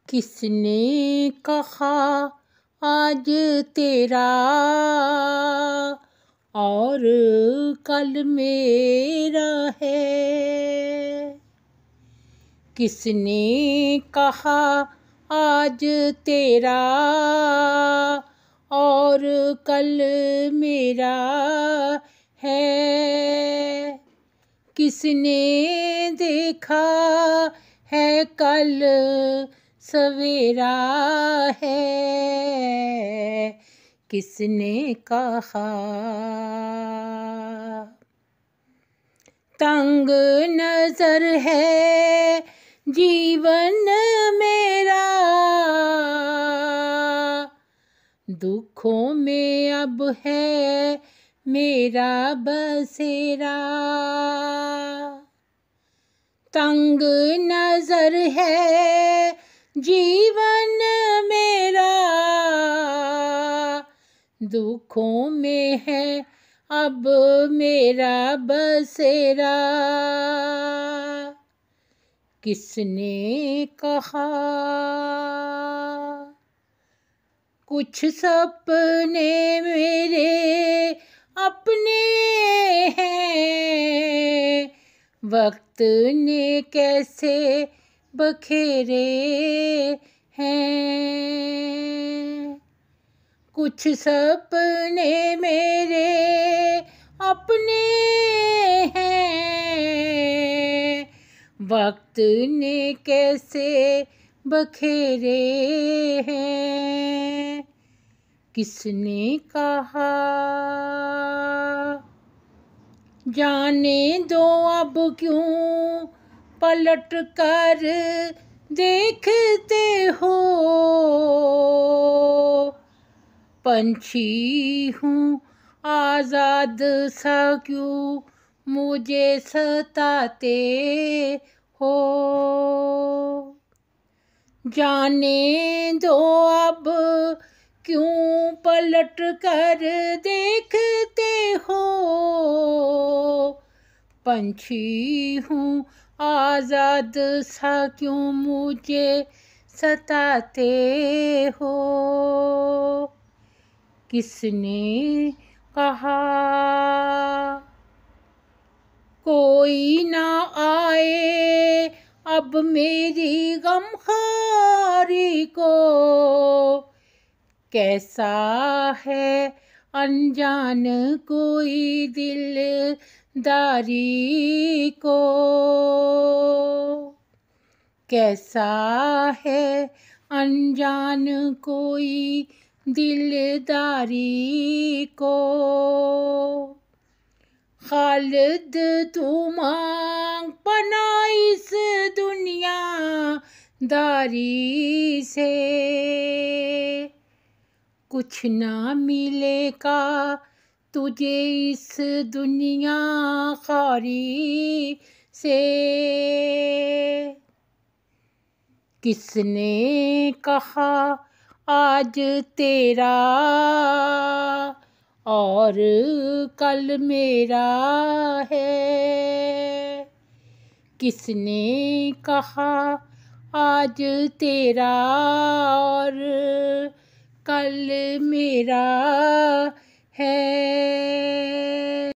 किसने कहा आज तेरा और कल मेरा है। किसने कहा आज तेरा और कल मेरा है। किसने देखा है कल सवेरा है। किसने कहा तंग नजर है जीवन मेरा, दुखों में अब है मेरा बसेरा। तंग नजर है जीवन मेरा, दुखों में है अब मेरा बसेरा। किसने कहा कुछ सपने मेरे अपने हैं, वक्त ने कैसे बखेरे हैं। कुछ सपने मेरे अपने हैं, वक्त ने कैसे बखेरे हैं। किसने कहा जाने दो अब क्यों पलट कर देखते हो। पंछी हूँ आज़ाद सा क्यों मुझे सताते हो। जाने दो अब क्यों पलट कर देखते हो। पंछी हूँ आज़ाद सा क्यों मुझे सताते हो। किसने कहा कोई ना आए अब मेरी गमखारी को। कैसा है अनजान कोई दिलदारी को। कैसा है अनजान कोई दिलदारी को। खालिद तू मांग पना इस दुनिया दारी से, कुछ ना मिलेगा तुझे इस दुनिया खारी से। किसने कहा आज तेरा और कल मेरा है। किसने कहा आज तेरा और कल मेरा है।